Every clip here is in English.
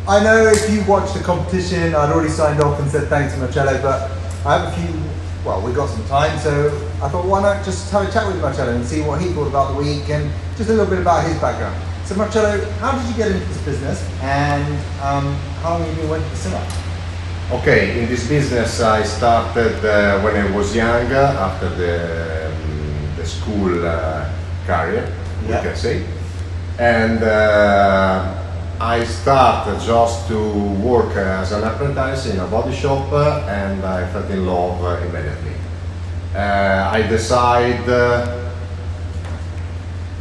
I know if you watched the competition, I'd already signed off and said thanks to Marcello, but I have a few, well, we got some time, so I thought why not just have a chat with Marcello and see what he thought about the week and just a little bit about his background. So Marcello, how did you get into this business and how long have you been working for SYMACH? Okay, in this business I started when I was young, after the school career, we can say. And I started just to work as an apprentice in a body shop and I fell in love immediately. I decided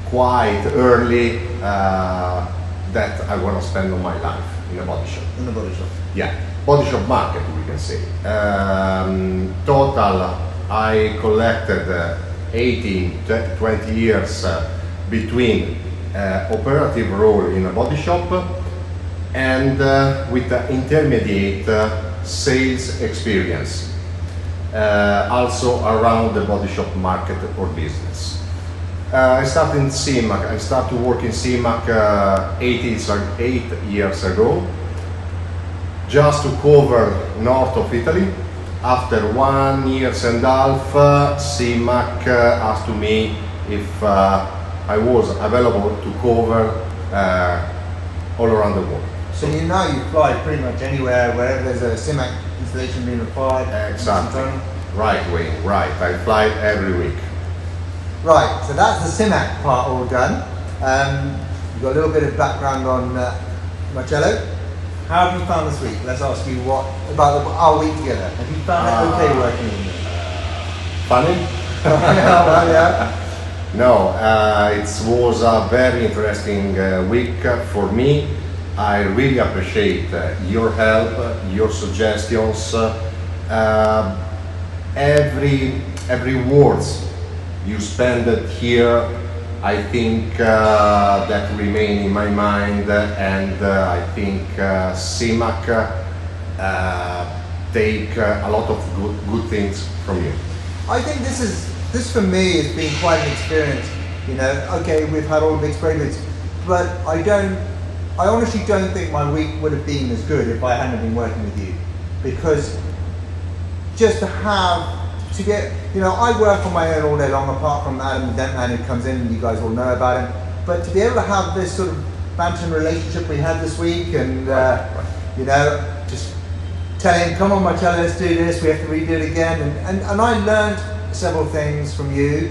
quite early that I want to spend all my life in a body shop. In a body shop? Yeah, body shop market we can say. Total, I collected 18, 20 years between operative role in a body shop and with the intermediate sales experience, also around the body shop market or business. I started in SYMACH. I started to work in SYMACH 8 years ago, just to cover north of Italy. After 1.5 years, SYMACH asked me if I was available to cover all around the world. So you fly pretty much anywhere, wherever there's a SYMACH installation being applied. Exactly. Right. I fly every week. Right, so that's the SYMACH part all done. You've got a little bit of background on Marcello. How have you found this week? Let's ask you about our week together. Have you found it okay working with me? Funny? Yeah. No, it was a very interesting week for me. I really appreciate your help, your suggestions, every words you spend here. I think that remain in my mind, and I think SYMACH take a lot of good things from you. I think this for me has been quite an experience. Okay, we've had all the experience, but I honestly don't think my week would have been as good if I hadn't been working with you, because just to get, I work on my own all day long, apart from Adam the Dent Man who comes in and you guys all know about him, but to be able to have this sort of banter relationship we had this week and, just tell him, come on Marcello, let's do this, we have to redo it again, and I learned several things from you,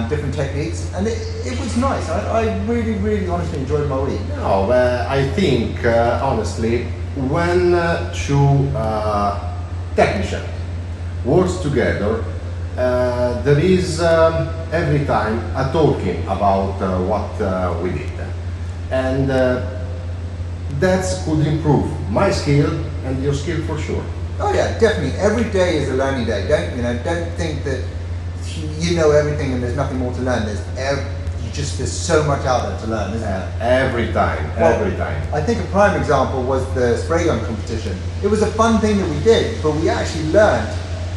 different techniques, and it was nice. I really honestly enjoyed my week. No, I think honestly, when two technicians works together, there is every time a talking about what we did, and that could improve my skill and your skill for sure. Oh yeah, definitely. Every day is a learning day. Don't think that you know everything and there's nothing more to learn. There's so much out there to learn, isn't there? Every time. I think a prime example was the spray gun competition. It was a fun thing that we did, but we actually learned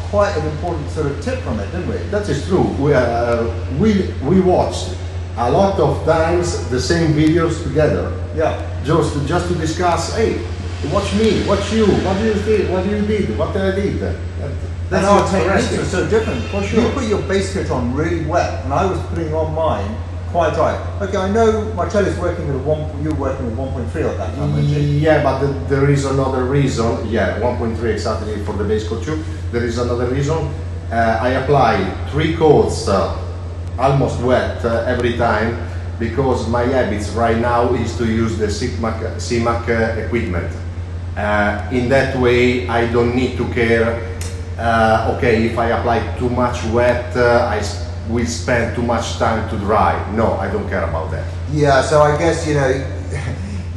quite an important sort of tip from it, didn't we? That is true. We watched a lot of times the same videos together. Yeah. Just to discuss. Hey, watch me, watch you. What do you think? What you did? What I did? And our techniques are so different. For sure. You put your base coat on really wet, and I was putting on mine quite dry. Okay, I know Marcello's working with you were working with 1.3 at that time, weren't you? Yeah, but there is another reason. Yeah, 1.3 exactly for the base coat too. There is another reason. I apply 3 coats almost wet every time, because my habits right now is to use the SYMACH equipment. In that way, I don't need to care. Okay, if I apply too much wet, I will spend too much time to dry. No, I don't care about that. Yeah, so I guess,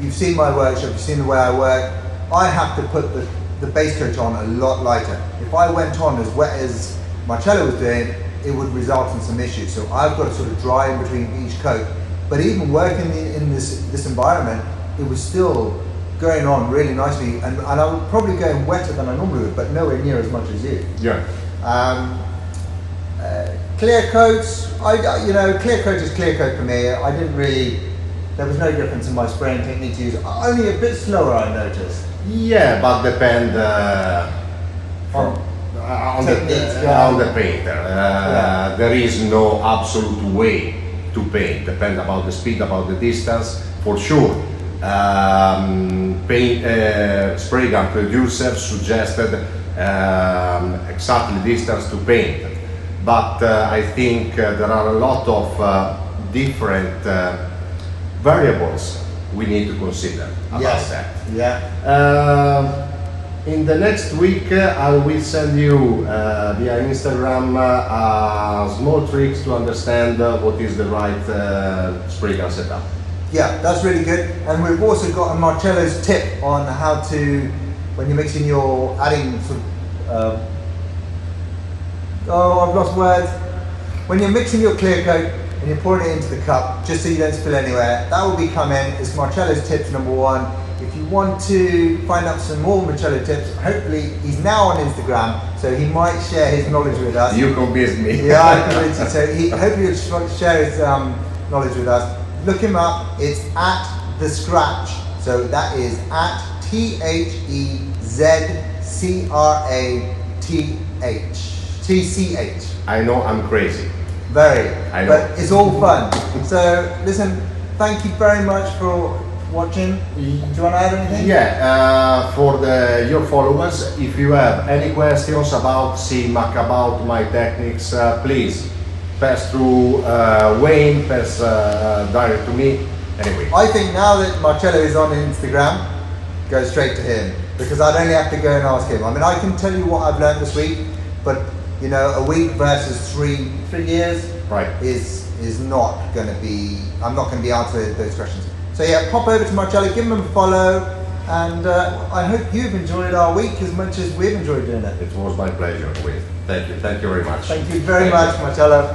you've seen my workshop, you've seen the way I work. I have to put the base coat on a lot lighter. If I went on as wet as Marcello was doing, it would result in some issues. So I've got to sort of dry in between each coat. But even working in this environment, it was still going on really nicely, and I would probably go wetter than I normally would, but nowhere near as much as you. Yeah. Clear coats, clear coat is clear coat for me. I didn't really there was no difference in my spraying technique to use. Only a bit slower, I noticed. Yeah, but depend on techniques, on the painter. There is no absolute way to paint. Depend about the speed, about the distance, for sure. Spray gun producer suggested exactly distance to paint, but I think there are a lot of different variables we need to consider about that. Yeah. In the next week, I will send you via Instagram small tricks to understand what is the right spray gun setup. Yeah, that's really good. And we've also got a Marcello's tip on how to, when you're mixing your, adding sort of, I've lost words. When you're mixing your clear coat and you're pouring it into the cup, just so you don't spill anywhere, that will be coming. It's Marcello's tips #1. If you want to find out some more Marcello tips, hopefully he's now on Instagram, so he might share his knowledge with us. You convinced me. Yeah, I convinced you. So hopefully he'll share his knowledge with us. Look him up. It's at The Scratch. So that is at THEZCRATCH. I know I'm crazy. Very. I know. But it's all fun. So listen, thank you very much for watching. Do you want to add anything? Yeah, for your followers, if you have any questions about SYMACH, about my techniques, please pass through Wayne, pass direct to me. Anyway, I think now that Marcello is on Instagram, go straight to him, because I'd only have to go and ask him. I mean, I can tell you what I've learned this week, but you know, a week versus three years, right, is not going to be. I'm not going to be answering those questions. So yeah, pop over to Marcello, give him a follow, and I hope you've enjoyed our week as much as we've enjoyed doing it. It was my pleasure, Will. Thank you very much. Thank you very much, Marcello.